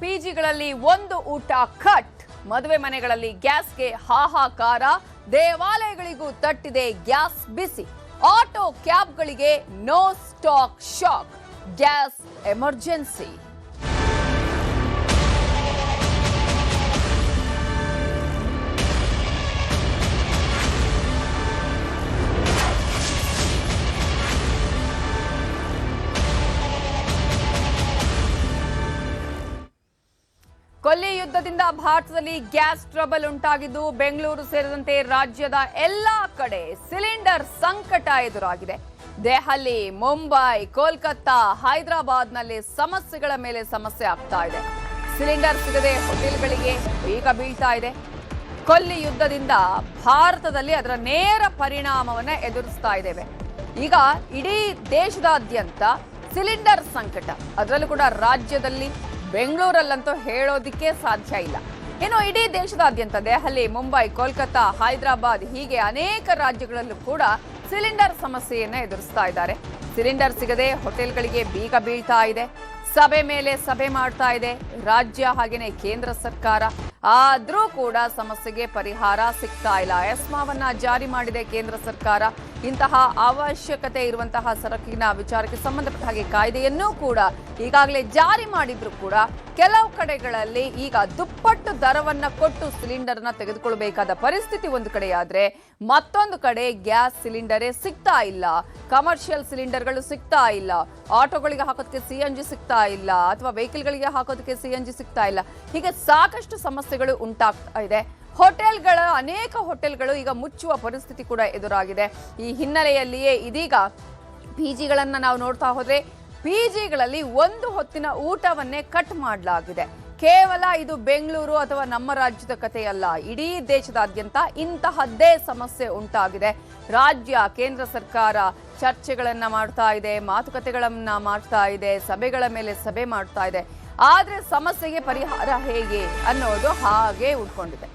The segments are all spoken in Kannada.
ಪಿಜಿಗಳಲ್ಲಿ ಒಂದು ಊಟ ಕಟ್. ಮದುವೆ ಮನೆಗಳಲ್ಲಿ ಗ್ಯಾಸ್ಗೆ ಹಾಹಾಕಾರ, ದೇವಾಲಯಗಳಿಗೂ ತಟ್ಟಿದೆ ಗ್ಯಾಸ್ ಬಿಸಿ. ಆಟೋ ಕ್ಯಾಬ್ಗಳಿಗೆ no stock shock, gas emergency. ಕೊಲ್ಲಿ ಯುದ್ಧದಿಂದ ಭಾರತದಲ್ಲಿ ಗ್ಯಾಸ್ ಟ್ರಬಲ್ ಉಂಟಾಗಿದ್ದು, ಬೆಂಗಳೂರು ಸೇರಿದಂತೆ ರಾಜ್ಯದ ಎಲ್ಲಾ ಕಡೆ ಸಿಲಿಂಡರ್ ಸಂಕಟ ಎದುರಾಗಿದೆ. ದೆಹಲಿ, ಮುಂಬೈ, ಕೋಲ್ಕತ್ತಾ, ಹೈದರಾಬಾದ್ನಲ್ಲಿ ಸಮಸ್ಯೆಗಳ ಮೇಲೆ ಸಮಸ್ಯೆ ಆಗ್ತಾ ಇದೆ. ಸಿಲಿಂಡರ್ ಸಿಗದೆ ಹೋಟೆಲ್ಗಳಿಗೆ ಬೇಗ ಬೀಳ್ತಾ ಇದೆ. ಕೊಲ್ಲಿ ಯುದ್ಧದಿಂದ ಭಾರತದಲ್ಲಿ ಅದರ ನೇರ ಪರಿಣಾಮವನ್ನು ಎದುರಿಸ್ತಾ ಇದ್ದೇವೆ. ಈಗ ಇಡೀ ದೇಶದಾದ್ಯಂತ ಸಿಲಿಂಡರ್ ಸಂಕಟ, ಅದರಲ್ಲೂ ಕೂಡ ರಾಜ್ಯದಲ್ಲಿ ಬೆಂಗಳೂರಲ್ಲಂತೂ ಹೇಳೋದಿಕ್ಕೆ ಸಾಧ್ಯ ಇಲ್ಲ. ಇನ್ನು ಇಡೀ ದೇಶದಾದ್ಯಂತ ದೆಹಲಿ, ಮುಂಬೈ, ಕೋಲ್ಕತ್ತಾ, ಹೈದರಾಬಾದ್ ಹೀಗೆ ಅನೇಕ ರಾಜ್ಯಗಳಲ್ಲೂ ಕೂಡ ಸಿಲಿಂಡರ್ ಸಮಸ್ಯೆಯನ್ನ ಎದುರಿಸ್ತಾ ಇದ್ದಾರೆ. ಸಿಲಿಂಡರ್ ಸಿಗದೆ ಹೋಟೆಲ್ಗಳಿಗೆ ಬೀಗ ಬೀಳ್ತಾ ಇದೆ. ಸಭೆ ಮೇಲೆ ಸಭೆ ಮಾಡ್ತಾ ಇದೆ ರಾಜ್ಯ ಹಾಗೇನೆ ಕೇಂದ್ರ ಸರ್ಕಾರ. ಆದ್ರೂ ಕೂಡ ಸಮಸ್ಯೆಗೆ ಪರಿಹಾರ ಸಿಗ್ತಾ ಇಲ್ಲ. ಎಸ್ಮಾವನ್ನ ಜಾರಿ ಮಾಡಿದೆ ಕೇಂದ್ರ ಸರ್ಕಾರ. ಇಂತಹ ಅವಶ್ಯಕತೆ ಇರುವಂತಹ ಸರಕಿನ ವಿಚಾರಕ್ಕೆ ಸಂಬಂಧಪಟ್ಟ ಹಾಗೆ ಕಾಯ್ದೆಯನ್ನೂ ಕೂಡ ಈಗಾಗಲೇ ಜಾರಿ ಮಾಡಿದ್ರು ಕೂಡ ಕೆಲವು ಕಡೆಗಳಲ್ಲಿ ಈಗ ದುಪ್ಪಟ್ಟು ದರವನ್ನ ಕೊಟ್ಟು ಸಿಲಿಂಡರ್ನ ತೆಗೆದುಕೊಳ್ಬೇಕಾದ ಪರಿಸ್ಥಿತಿ ಒಂದು ಕಡೆಯಾದ್ರೆ, ಮತ್ತೊಂದು ಕಡೆ ಗ್ಯಾಸ್ ಸಿಲಿಂಡರೇ ಸಿಗ್ತಾ ಇಲ್ಲ. ಕಮರ್ಷಿಯಲ್ ಸಿಲಿಂಡರ್ಗಳು ಸಿಗ್ತಾ ಇಲ್ಲ. ಆಟೋಗಳಿಗೆ ಹಾಕೋದಕ್ಕೆ ಸಿಎನ್ಜಿ ಸಿಗ್ತಾ ಇಲ್ಲ, ಅಥವಾ ವೆಹಿಕಲ್ಗಳಿಗೆ ಹಾಕೋದಕ್ಕೆ ಸಿಎನ್ಜಿ ಸಿಗ್ತಾ ಇಲ್ಲ. ಹೀಗೆ ಸಾಕಷ್ಟು ಸಮಸ್ಯೆಗಳು ಉಂಟಾಗ್ತಾ ಇದೆ. ಅನೇಕ ಹೋಟೆಲ್ಗಳು ಈಗ ಮುಚ್ಚುವ ಪರಿಸ್ಥಿತಿ ಕೂಡ ಎದುರಾಗಿದೆ. ಈ ಹಿನ್ನೆಲೆಯಲ್ಲಿಯೇ ಇದೀಗ ಪಿಜಿಗಳನ್ನ ನಾವು ನೋಡ್ತಾ ಹೋದ್ರೆ, ಪಿಜಿಗಳಲ್ಲಿ ಒಂದು ಹೊತ್ತಿನ ಊಟವನ್ನೇ ಕಟ್ ಮಾಡಲಾಗಿದೆ. ಕೇವಲ ಇದು ಬೆಂಗಳೂರು ಅಥವಾ ನಮ್ಮ ರಾಜ್ಯದ ಕಥೆಯಲ್ಲ, ಇಡೀ ದೇಶದಾದ್ಯಂತ ಇಂತಹದ್ದೇ ಸಮಸ್ಯೆ ಉಂಟಾಗಿದೆ. ರಾಜ್ಯ ಕೇಂದ್ರ ಸರ್ಕಾರ ಚರ್ಚೆಗಳನ್ನ ಮಾಡ್ತಾ ಇದೆ, ಮಾತುಕತೆಗಳನ್ನ ಮಾಡ್ತಾ ಇದೆ, ಸಭೆಗಳ ಮೇಲೆ ಸಭೆ ಮಾಡ್ತಾ ಇದೆ. ಆದ್ರೆ ಸಮಸ್ಯೆಗೆ ಪರಿಹಾರ ಹೇಗೆ ಅನ್ನೋದು ಹಾಗೆ ಉಳ್ಕೊಂಡಿದೆ.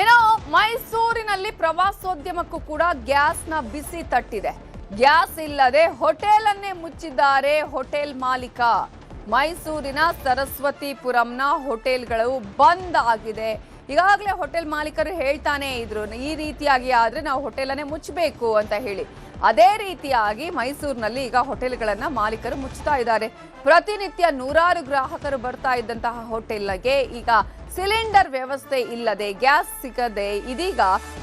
ಏನೋ ಮೈಸೂರಿನಲ್ಲಿ ಪ್ರವಾಸೋದ್ಯಮಕ್ಕೂ ಕೂಡ ಗ್ಯಾಸ್ನ ಬಿಸಿ ತಟ್ಟಿದೆ. ಗ್ಯಾಸ್ ಇಲ್ಲದೆ ಹೋಟೆಲ್ ಅನ್ನೇ ಮುಚ್ಚಿದ್ದಾರೆ ಹೋಟೆಲ್ ಮಾಲೀಕ. ಮೈಸೂರಿನ ಸರಸ್ವತಿಪುರಂನ ಹೋಟೆಲ್ಗಳು ಬಂದ್ ಆಗಿದೆ. ಈಗಾಗಲೇ ಹೋಟೆಲ್ ಮಾಲೀಕರು ಹೇಳ್ತಾನೆ ಇದ್ರು, ಈ ರೀತಿಯಾಗಿ ಆದ್ರೆ ನಾವು ಹೋಟೆಲ್ ಅನ್ನೇ ಮುಚ್ಚಬೇಕು ಅಂತ ಹೇಳಿ. ಅದೇ ರೀತಿಯಾಗಿ ಮೈಸೂರಿನಲ್ಲಿ ಈಗ ಹೋಟೆಲ್ಗಳನ್ನ ಮಾಲೀಕರು ಮುಚ್ಚುತ್ತಾ ಇದ್ದಾರೆ. ಪ್ರತಿನಿತ್ಯ ನೂರಾರು ಗ್ರಾಹಕರು ಬರ್ತಾ ಇದ್ದಂತಹ ಹೋಟೆಲ್ಗೆ ಈಗ ಸಿಲಿಂಡರ್ ವ್ಯವಸ್ಥೆ ಇಲ್ಲದೆ, ಗ್ಯಾಸ್ ಸಿಗದೆ ಇದೀಗ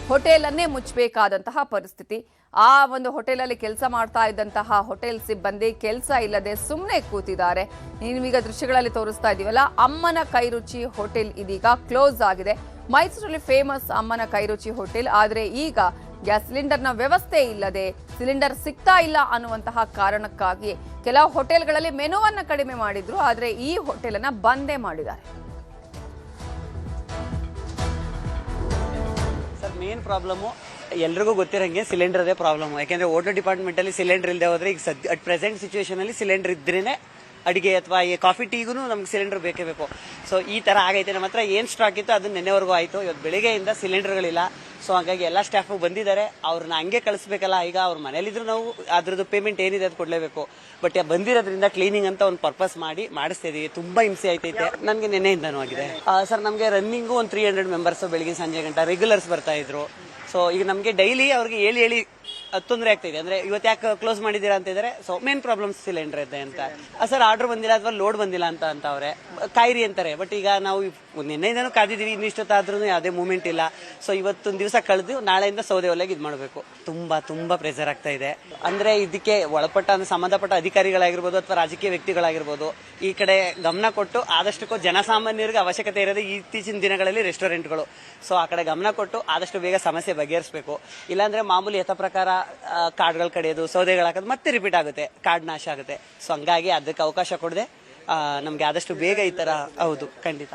ಹೋಟೆಲ್ ಅನ್ನೇ ಮುಚ್ಚಬೇಕಾದಂತಹ ಪರಿಸ್ಥಿತಿ. ಆ ಒಂದು ಹೋಟೆಲಲ್ಲಿ ಕೆಲಸ ಮಾಡ್ತಾ ಇದ್ದಂತಹ ಹೋಟೆಲ್ ಸಿಬ್ಬಂದಿ ಕೆಲಸ ಇಲ್ಲದೆ ಸುಮ್ಮನೆ ಕೂತಿದ್ದಾರೆ. ನೀವೀಗ ದೃಶ್ಯಗಳಲ್ಲಿ ತೋರಿಸ್ತಾ ಇದೀವಲ್ಲ, ಅಮ್ಮನ ಕೈರುಚಿ ಹೋಟೆಲ್ ಇದೀಗ ಕ್ಲೋಸ್ ಆಗಿದೆ. ಮೈಸೂರಲ್ಲಿ ಫೇಮಸ್ ಅಮ್ಮನ ಕೈರುಚಿ ಹೋಟೆಲ್. ಆದ್ರೆ ಈಗ ಗ್ಯಾಸ್ ಸಿಲಿಂಡರ್ನ ವ್ಯವಸ್ಥೆ ಇಲ್ಲದೆ, ಸಿಲಿಂಡರ್ ಸಿಗ್ತಾ ಇಲ್ಲ ಅನ್ನುವಂತಹ ಕಾರಣಕ್ಕಾಗಿ ಕೆಲವು ಹೋಟೆಲ್ಗಳಲ್ಲಿ ಮೆನುವನ್ನ ಕಡಿಮೆ ಮಾಡಿದ್ರು. ಆದ್ರೆ ಈ ಹೋಟೆಲ್ ಅನ್ನ ಬಂದೇ ಮಾಡಿದ್ದಾರೆ. ಮೇನ್ ಪ್ರಾಬ್ಲಮು ಎಲ್ರಿಗೂ ಗೊತ್ತಿರಂಗೆ ಸಿಲಿಂಡರ್ದೇ ಪ್ರಾಬ್ಲಮ್. ಯಾಕೆಂದ್ರೆ ಹೋಟೆಲ್ ಡಿಪಾರ್ಟ್ಮೆಂಟ್ ಅಲ್ಲಿ ಸಿಲಿಂಡರ್ ಇಲ್ಲದೆ ಹೋದ್ರೆ ಈಗ ಅಟ್ ಪ್ರೆಸೆಂಟ್ ಸಿಚುವೇಶನ್ ಅಲ್ಲಿ ಸಿಲಿಂಡರ್ ಇದ್ರೇನೆ ಅಡಿಗೆ ಅಥವಾ ಈ ಕಾಫಿ ಟೀಗೂ ನಮ್ಗೆ ಸಿಲಿಂಡರ್ ಬೇಕೇ ಬೇಕು. ಸೊ ಈ ತರ ಆಗೈತೆ. ನಮ್ಮ ಹತ್ರ ಏನ್ ಸ್ಟಾಕ್ ಇತ್ತು ಅದು ನೆನ್ನೆವರೆಗೂ ಆಯ್ತು. ಇವತ್ತು ಬೆಳಿಗ್ಗೆಯಿಂದ ಸಿಲಿಂಡರ್ಗಳಿಲ್ಲ. ಸೊ ಹಾಗಾಗಿ ಎಲ್ಲ ಸ್ಟಾಫ್ ಬಂದಿದ್ದಾರೆ. ಅವ್ರನ್ನ ಹಂಗೆ ಕಳಿಸ್ಬೇಕಲ್ಲ. ಈಗ ಅವ್ರ ಮನೇಲಿದ್ರು ನಾವು ಅದ್ರದ್ದು ಪೇಮೆಂಟ್ ಏನಿದೆ ಅದು ಕೊಡ್ಲೇಬೇಕು. ಬಟ್ ಬಂದಿರೋದ್ರಿಂದ ಕ್ಲೀನಿಂಗ್ ಅಂತ ಒಂದು ಪರ್ಪಸ್ ಮಾಡಿಸ್ತಾ ಇದೀವಿ. ತುಂಬಾ ಹಿಂಸೆ ಆಯ್ತೈತೆ. ನನಗೆ ನೆನ್ನೆಯಿಂದನೂ ಆಗಿದೆ ಸರ್. ನಮಗೆ ರನ್ನಿಂಗು ಒಂದು 300 ಮೆಂಬರ್ಸ್ ಬೆಳಿಗ್ಗೆ ಸಂಜೆ ಗಂಟೆ ರೆಗ್ಯುಲರ್ಸ್ ಬರ್ತಾ ಇದ್ರು. ಸೊ ಈಗ ನಮಗೆ ಡೈಲಿ ಅವ್ರಿಗೆ ಹೇಳಿ ತೊಂದರೆ ಆಗ್ತಿದೆ. ಅಂದ್ರೆ ಇವತ್ತು ಯಾಕೆ ಕ್ಲೋಸ್ ಮಾಡಿದ್ದೀರಾ ಅಂತ ಇದ್ದಾರೆ. ಸೊ ಮೇನ್ ಪ್ರಾಬ್ಲಮ್ಸ್ ಸಿಲಿಂಡರ್ ಇದೆ ಅಂತ. ಸರ್ ಆರ್ಡರ್ ಬಂದಿಲ್ಲ ಅಥವಾ ಲೋಡ್ ಬಂದಿಲ್ಲ ಅಂತ ಅವ್ರೆ ಕಾಯಿರಿ ಅಂತಾರೆ. ಬಟ್ ಈಗ ನಾವು ನಿನ್ನೆಯಿಂದನೂ ಕಾದಿದೀವಿ, ಇನ್ನಿಷ್ಟೊತ್ತಾದ್ರೂ ಯಾವುದೇ ಮೂವ್ಮೆಂಟ್ ಇಲ್ಲ. ಸೊ ಇವತ್ತೊಂದು ದಿವಸ ಕಳೆದು ನಾಳೆಯಿಂದ ಸೌದೆ ಒಲೆಗೆ ಇದು ಮಾಡಬೇಕು. ತುಂಬಾ ಪ್ರೆಷರ್ ಆಗ್ತಾ ಇದೆ. ಅಂದ್ರೆ ಇದಕ್ಕೆ ಒಳಪಟ್ಟ ಸಂಬಂಧಪಟ್ಟ ಅಧಿಕಾರಿಗಳಾಗಿರ್ಬೋದು ಅಥವಾ ರಾಜಕೀಯ ವ್ಯಕ್ತಿಗಳಾಗಿರ್ಬೋದು ಈ ಕಡೆ ಗಮನ ಕೊಟ್ಟು ಆದಷ್ಟಕ್ಕೂ ಜನಸಾಮಾನ್ಯರಿಗೆ ಅವಶ್ಯಕತೆ ಇರೋದು ಇತ್ತೀಚಿನ ದಿನಗಳಲ್ಲಿ ರೆಸ್ಟೋರೆಂಟ್ಗಳು. ಸೊ ಆ ಕಡೆ ಗಮನ ಕೊಟ್ಟು ಆದಷ್ಟು ಬೇಗ ಸಮಸ್ಯೆ ಬಗೆಹರಿಸಬೇಕು. ಇಲ್ಲಾಂದ್ರೆ ಮಾಮೂಲಿ ಯಥ ಪ್ರಕಾರ ಕಾರ್ಡ್ಗಳು ಕಡಿಯೋದು, ಸೌದೆಗಳು ಹಾಕೋದು ಮತ್ತೆ ರಿಪೀಟ್ ಆಗುತ್ತೆ, ಕಾರ್ಡ್ ನಾಶ ಆಗುತ್ತೆ. ಸೊ ಹಂಗಾಗಿ ಅದಕ್ಕೆ ಅವಕಾಶ ಕೊಡದೆ ನಮ್ಗೆ ಆದಷ್ಟು ಬೇಗ ಈ ತರ. ಹೌದು, ಖಂಡಿತ.